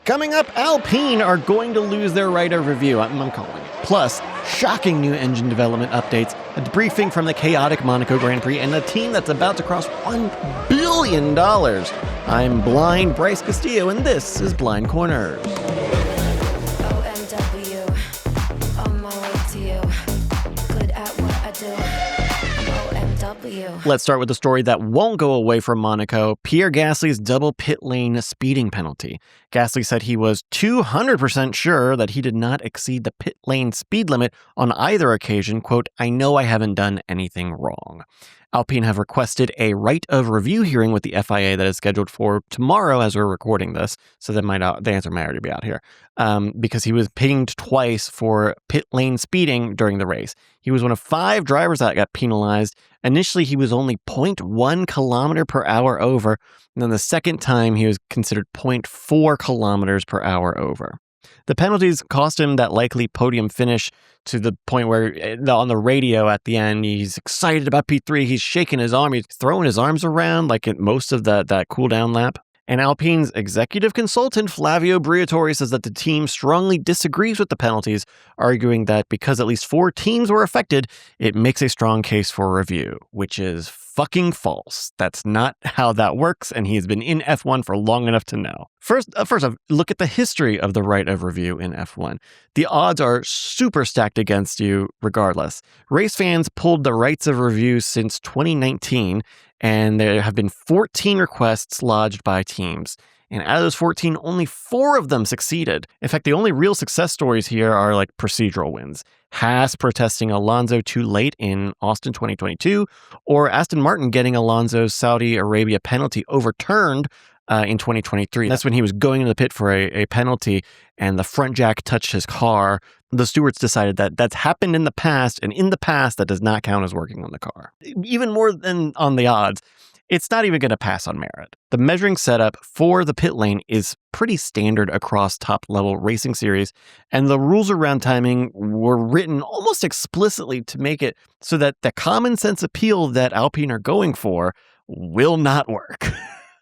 Coming up, Alpine are going to lose their right of review. I'm calling. Plus, shocking new engine development updates, a debriefing from the chaotic Monaco Grand Prix, and a team that's about to cross $1 billion. I'm Blind Bryce Castillo, and this is Blind Corners. OMW, on my way to you. Good at what I do. OMW. Let's start with the story that won't go away from Monaco, Pierre Gasly's double pit lane speeding penalty. Gasly said he was 200% sure that he did not exceed the pit lane speed limit on either occasion. Quote, "I know I haven't done anything wrong." Alpine have requested a right of review hearing with the FIA that is scheduled for tomorrow as we're recording this, so the answer might already be out here, because he was pinged twice for pit lane speeding during the race. He was one of 5 drivers that got penalized. Initially, he was only 0.1 kilometer per hour over, and then the second time he was considered 0.4 kilometers per hour over. The penalties cost him that likely podium finish to the point where on the radio at the end, he's excited about P3. He's shaking his arm. He's throwing his arms around like at most of that cool down lap. And Alpine's executive consultant, Flavio Briatore, says that the team strongly disagrees with the penalties, arguing that because at least 4 teams were affected, it makes a strong case for review, which is fucking false. That's not how that works, and he's been in F1 for long enough to know. First off, look at the history of the right of review in F1. The odds are super stacked against you regardless. Race fans pulled the rights of review since 2019, and there have been 14 requests lodged by teams. And out of those 14, only 4 of them succeeded. In fact, the only real success stories here are like procedural wins. Haas protesting Alonso too late in Austin 2022, or Aston Martin getting Alonso's Saudi Arabia penalty overturned in 2023. That's when he was going into the pit for a penalty and the front jack touched his car. The stewards decided that that's happened in the past, and in the past, that does not count as working on the car. Even more than on the odds, it's not even going to pass on merit. The measuring setup for the pit lane is pretty standard across top-level racing series, and the rules around timing were written almost explicitly to make it so that the common sense appeal that Alpine are going for will not work.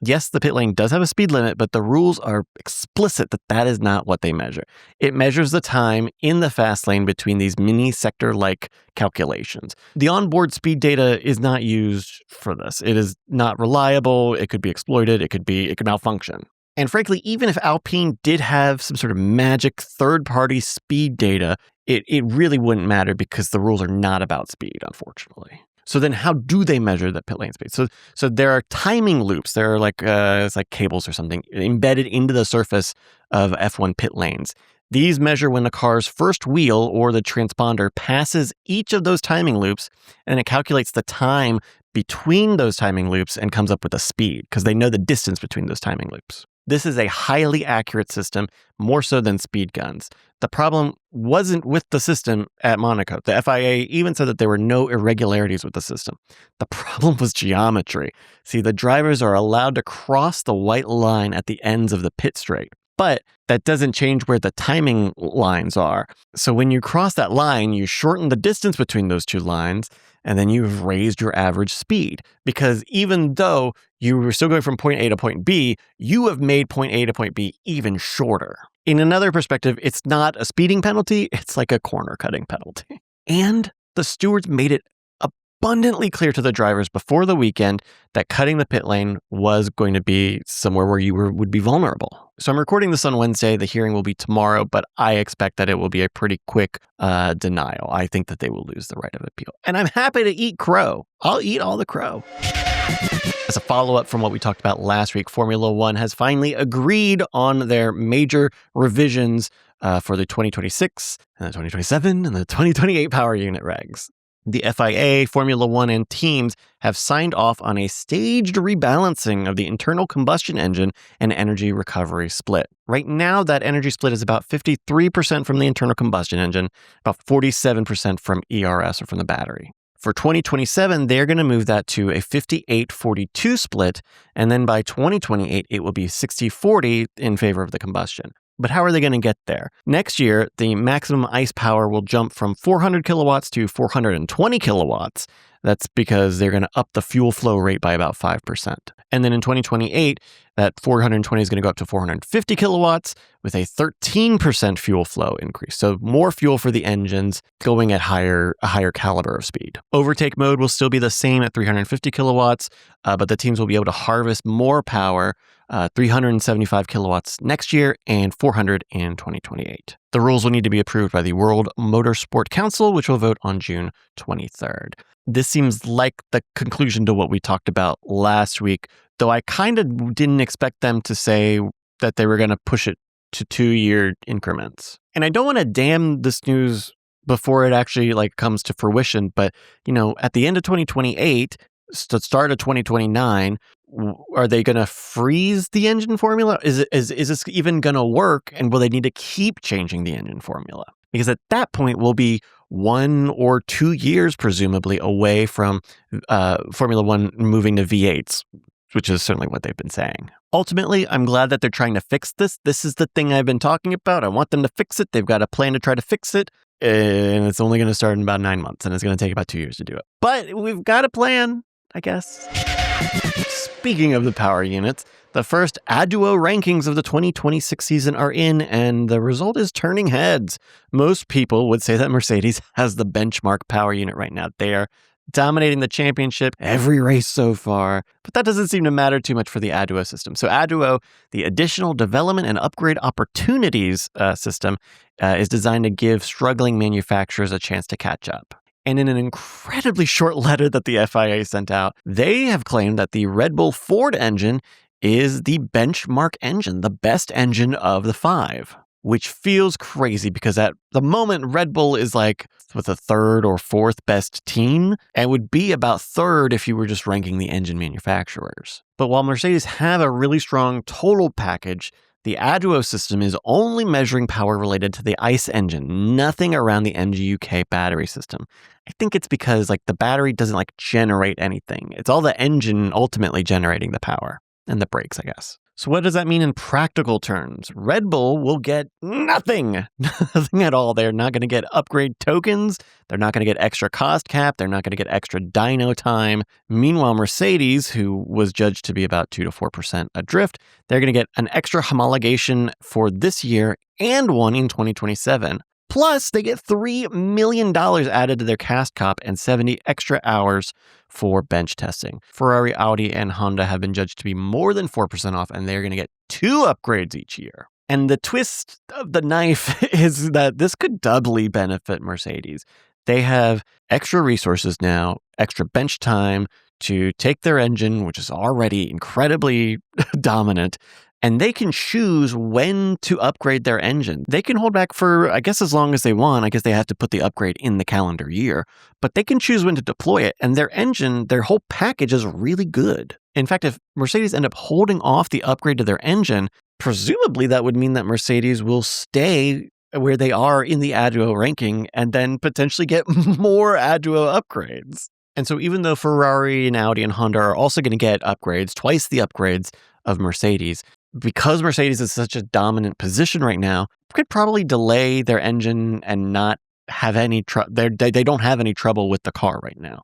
Yes, the pit lane does have a speed limit, but the rules are explicit that that is not what they measure. It measures the time in the fast lane between these mini sector-like calculations. The onboard speed data is not used for this. It is not reliable. It could be exploited. It could malfunction. And frankly, even if Alpine did have some sort of magic third-party speed data, it really wouldn't matter because the rules are not about speed, unfortunately. So then how do they measure the pit lane speed? So there are timing loops. There are it's like cables or something embedded into the surface of F1 pit lanes. These measure when the car's first wheel or the transponder passes each of those timing loops, and it calculates the time between those timing loops and comes up with a speed because they know the distance between those timing loops. This is a highly accurate system, more so than speed guns. The problem wasn't with the system at Monaco. The FIA even said that there were no irregularities with the system. The problem was geometry. See, the drivers are allowed to cross the white line at the ends of the pit straight, but that doesn't change where the timing lines are. So when you cross that line, you shorten the distance between those 2 lines, and then you've raised your average speed. Because even though you were still going from point A to point B, you have made point A to point B even shorter. In another perspective, it's not a speeding penalty, it's like a corner cutting penalty. And the stewards made it abundantly clear to the drivers before the weekend that cutting the pit lane was going to be somewhere where you would be vulnerable. So I'm recording this on Wednesday. The hearing will be tomorrow, but I expect that it will be a pretty quick denial. I think that they will lose the right of appeal. And I'm happy to eat crow. I'll eat all the crow. As a follow-up from what we talked about last week, Formula One has finally agreed on their major revisions for the 2026, and the 2027, and the 2028 power unit regs. The FIA, Formula One, and teams have signed off on a staged rebalancing of the internal combustion engine and energy recovery split. Right now, that energy split is about 53% from the internal combustion engine, about 47% from ERS or from the battery. For 2027, they're going to move that to a 58-42 split, and then by 2028, it will be 60-40 in favor of the combustion. But how are they going to get there? Next year, the maximum ICE power will jump from 400 kilowatts to 420 kilowatts. That's because they're going to up the fuel flow rate by about 5%. And then in 2028, that 420 is going to go up to 450 kilowatts with a 13% fuel flow increase. So more fuel for the engines going at a higher caliber of speed. Overtake mode will still be the same at 350 kilowatts, but the teams will be able to harvest more power, 375 kilowatts next year and 400 in 2028. The rules will need to be approved by the World Motorsport Council, which will vote on June 23rd. This seems like the conclusion to what we talked about last week, though I kind of didn't expect them to say that they were going to push it to 2-year increments. And I don't want to damn this news before it actually comes to fruition, but at the end of 2028, the start of 2029, are they going to freeze the engine formula? Is this even going to work? And will they need to keep changing the engine formula? Because at that point, we'll be 1 or 2 years, presumably, away from Formula One moving to V8s, which is certainly what they've been saying. Ultimately, I'm glad that they're trying to fix this. This is the thing I've been talking about. I want them to fix it. They've got a plan to try to fix it. And it's only going to start in about 9 months, and it's going to take about 2 years to do it. But we've got a plan, I guess. Speaking of the power units, the first ADUO rankings of the 2026 season are in, and the result is turning heads. Most people would say that Mercedes has the benchmark power unit right now. They are dominating the championship every race so far, but that doesn't seem to matter too much for the ADUO system. So ADUO, the Additional Development and Upgrade Opportunities system, is designed to give struggling manufacturers a chance to catch up. And in an incredibly short letter that the FIA sent out, they have claimed that the Red Bull Ford engine is the benchmark engine, the best engine of the 5, which feels crazy because at the moment, Red Bull is with a 3rd or 4th best team, and would be about 3rd if you were just ranking the engine manufacturers. But while Mercedes have a really strong total package, the ADUO system is only measuring power related to the ICE engine, nothing around the MGUK battery system. I think it's because the battery doesn't generate anything. It's all the engine ultimately generating the power, and the brakes, I guess. So what does that mean in practical terms? Red Bull will get nothing. Nothing at all. They're not going to get upgrade tokens. They're not going to get extra cost cap. They're not going to get extra dyno time. Meanwhile, Mercedes, who was judged to be about 2 to 4% adrift, they're going to get an extra homologation for this year and one in 2027. Plus, they get $3 million added to their cast cop and 70 extra hours for bench testing. Ferrari, Audi, and Honda have been judged to be more than 4% off, and they're going to get 2 upgrades each year. And the twist of the knife is that this could doubly benefit Mercedes. They have extra resources now, extra bench time to take their engine, which is already incredibly dominant, and they can choose when to upgrade their engine. They can hold back for, I guess, as long as they want. I guess they have to put the upgrade in the calendar year, but they can choose when to deploy it. And their engine, their whole package is really good. In fact, if Mercedes end up holding off the upgrade to their engine, presumably that would mean that Mercedes will stay where they are in the ADUO ranking and then potentially get more ADUO upgrades. And so even though Ferrari and Audi and Honda are also going to get upgrades, twice the upgrades of Mercedes, because Mercedes is such a dominant position right now, could probably delay their engine and not have any they don't have any trouble with the car right now.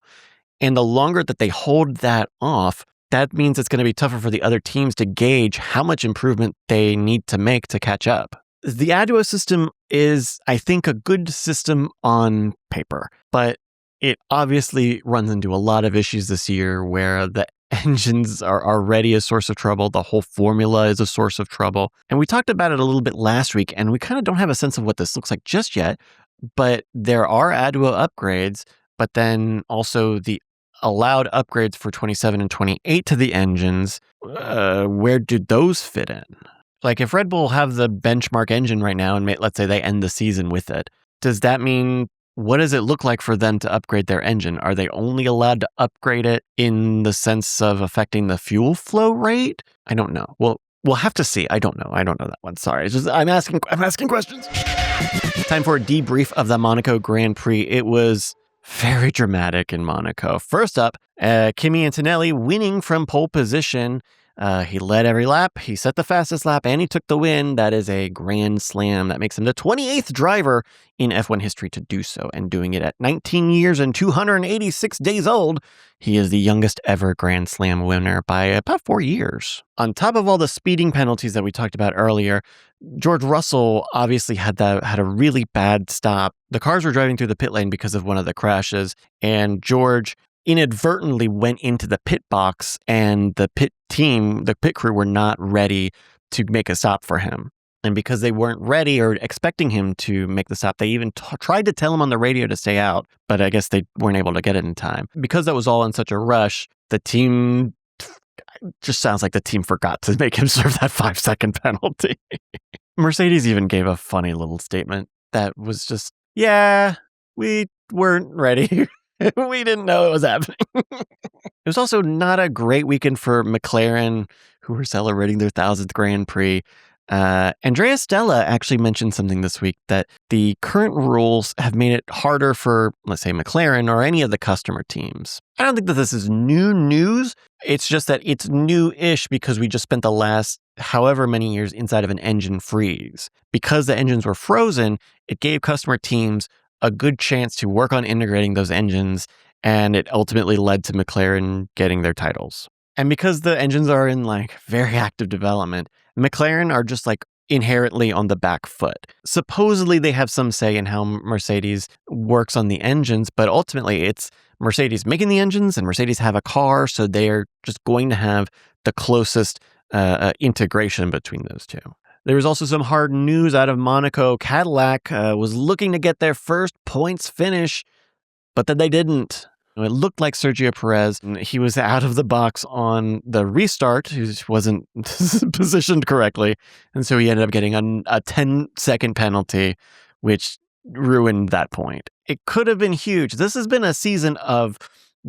And the longer that they hold that off, that means it's going to be tougher for the other teams to gauge how much improvement they need to make to catch up. The ADUO system is, I think, a good system on paper, but it obviously runs into a lot of issues this year where the engines are already a source of trouble. The whole formula is a source of trouble. And we talked about it a little bit last week, and we kind of don't have a sense of what this looks like just yet. But there are ADUO upgrades, but then also the allowed upgrades for 27 and 28 to the engines. Where do those fit in? If Red Bull have the benchmark engine right now, and let's say they end the season with it, does that mean, what does it look like for them to upgrade their engine? Are they only allowed to upgrade it in the sense of affecting the fuel flow rate? I don't know. We'll have to see. I don't know that one. Sorry. It's just, I'm asking questions. Time for a debrief of the Monaco Grand Prix. It was very dramatic in Monaco. First up, Kimi Antonelli winning from pole position. He led every lap, he set the fastest lap, and he took the win. That is a grand slam. That makes him the 28th driver in F1 history to do so, and doing it at 19 years and 286 days old. He is the youngest ever Grand Slam winner by about 4 years. On top of all the speeding penalties that we talked about earlier, George Russell obviously had a really bad stop. The cars were driving through the pit lane because of one of the crashes, and George inadvertently went into the pit box, and the pit crew were not ready to make a stop for him. And because they weren't ready or expecting him to make the stop, they even tried to tell him on the radio to stay out, but I guess they weren't able to get it in time. Because that was all in such a rush, the team just sounds like the team forgot to make him serve that 5-second penalty. Mercedes even gave a funny little statement that was just, yeah, we weren't ready. We didn't know it was happening. It was also not a great weekend for McLaren, who were celebrating their 1000th Grand Prix. Andrea Stella actually mentioned something this week, that the current rules have made it harder for, let's say, McLaren or any of the customer teams. I don't think that this is new news. It's just that it's new-ish because we just spent the last however many years inside of an engine freeze. Because the engines were frozen, it gave customer teams a good chance to work on integrating those engines, and it ultimately led to McLaren getting their titles. And because the engines are in very active development, McLaren are just inherently on the back foot. Supposedly they have some say in how Mercedes works on the engines, but ultimately it's Mercedes making the engines, and Mercedes have a car, so they're just going to have the closest integration between those two. There was also some hard news out of Monaco. Cadillac was looking to get their first points finish, but then they didn't. It looked like Sergio Perez. He was out of the box on the restart. He wasn't positioned correctly. And so he ended up getting a 10-second penalty, which ruined that point. It could have been huge. This has been a season of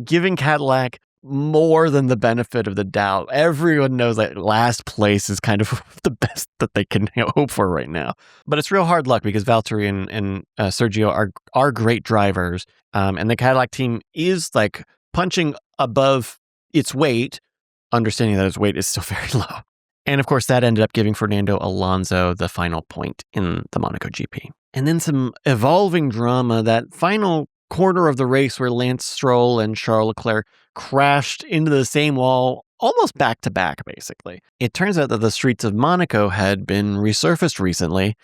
giving Cadillac more than the benefit of the doubt. Everyone knows that last place is kind of the best that they can hope for right now. But it's real hard luck because Valtteri and Sergio are great drivers. And the Cadillac team is punching above its weight, understanding that its weight is still very low. And of course, that ended up giving Fernando Alonso the final point in the Monaco GP. And then some evolving drama, that final quarter of the race where Lance Stroll and Charles Leclerc crashed into the same wall almost back to back, basically. It turns out that the streets of Monaco had been resurfaced recently,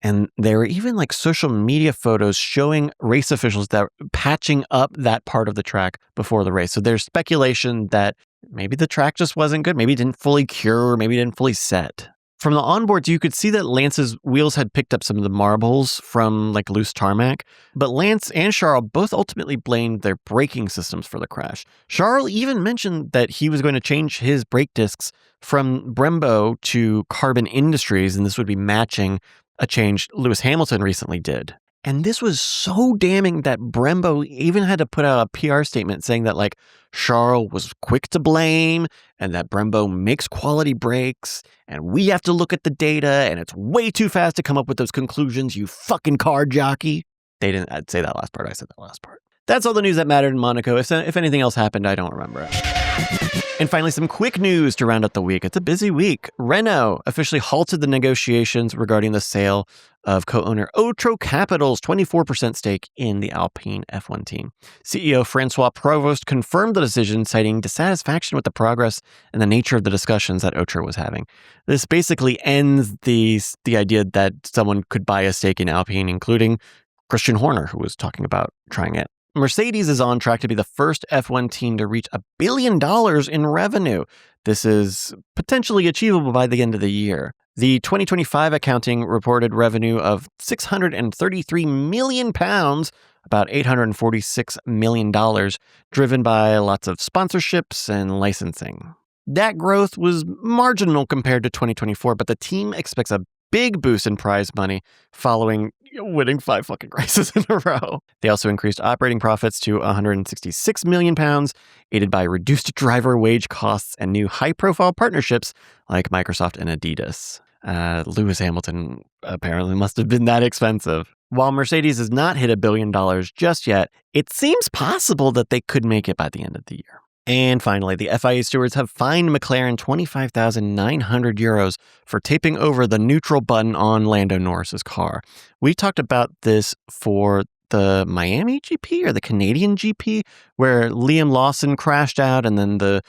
and there were even social media photos showing race officials that were patching up that part of the track before the race. So there's speculation that maybe the track just wasn't good, maybe it didn't fully cure, maybe it didn't fully set. From the onboards, you could see that Lance's wheels had picked up some of the marbles from loose tarmac, but Lance and Charles both ultimately blamed their braking systems for the crash. Charles even mentioned that he was going to change his brake discs from Brembo to Carbon Industries, and this would be matching a change Lewis Hamilton recently did. And this was so damning that Brembo even had to put out a PR statement saying that Charles was quick to blame, and that Brembo makes quality brakes, and we have to look at the data, and it's way too fast to come up with those conclusions, you fucking car jockey. They didn't I'd say that last part. I said that last part. That's all the news that mattered in Monaco. If anything else happened, I don't remember it. And finally, some quick news to round out the week. It's a busy week. Renault officially halted the negotiations regarding the sale of co-owner Otro Capital's 24% stake in the Alpine F1 team. CEO Francois Provost confirmed the decision, citing dissatisfaction with the progress and the nature of the discussions that Otro was having. This basically ends the idea that someone could buy a stake in Alpine, including Christian Horner, who was talking about trying it. Mercedes is on track to be the first F1 team to reach $1 billion in revenue. This is potentially achievable by the end of the year. The 2025 accounting reported revenue of £633 million, about $846 million, driven by lots of sponsorships and licensing. That growth was marginal compared to 2024, but the team expects a big boost in prize money following winning 5 fucking races in a row. They also increased operating profits to £166 million, aided by reduced driver wage costs and new high-profile partnerships like Microsoft and Adidas. Lewis Hamilton apparently must have been that expensive. While Mercedes has not hit $1 billion just yet, it seems possible that they could make it by the end of the year. And finally, the FIA stewards have fined McLaren €25,900 for taping over the neutral button on Lando Norris's car. We talked about this for the Miami GP or the Canadian GP, where Liam Lawson crashed out, and then the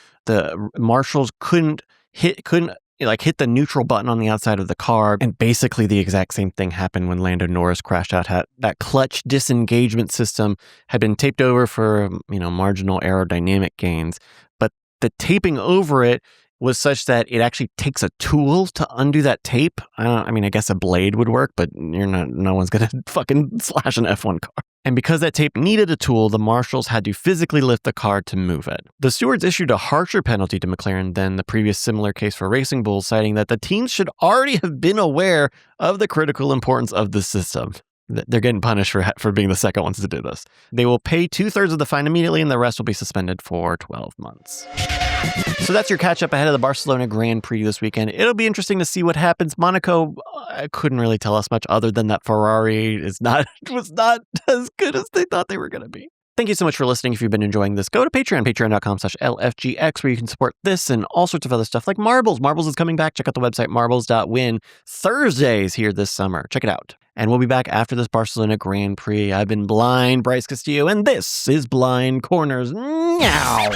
marshals couldn't hit the neutral button on the outside of the car. And basically the exact same thing happened when Lando Norris crashed out. That clutch disengagement system had been taped over for, marginal aerodynamic gains, but the taping over it was such that it actually takes a tool to undo that tape. I guess a blade would work, but no one's going to fucking slash an F1 car. And because that tape needed a tool, the marshals had to physically lift the car to move it. The stewards issued a harsher penalty to McLaren than the previous similar case for Racing Bulls, citing that the teams should already have been aware of the critical importance of the system. They're getting punished for being the second ones to do this. They will pay 2/3 of the fine immediately, and the rest will be suspended for 12 months. So that's your catch-up ahead of the Barcelona Grand Prix this weekend. It'll be interesting to see what happens. Monaco couldn't really tell us much other than that Ferrari was not as good as they thought they were going to be. Thank you so much for listening. If you've been enjoying this, go to Patreon, patreon.com/LFGX, where you can support this and all sorts of other stuff like Marbles. Marbles is coming back. Check out the website, marbles.win. Thursdays here this summer. Check it out. And we'll be back after this Barcelona Grand Prix. I've been Blind Bryce Castillo, and this is Blind Corners. Meow.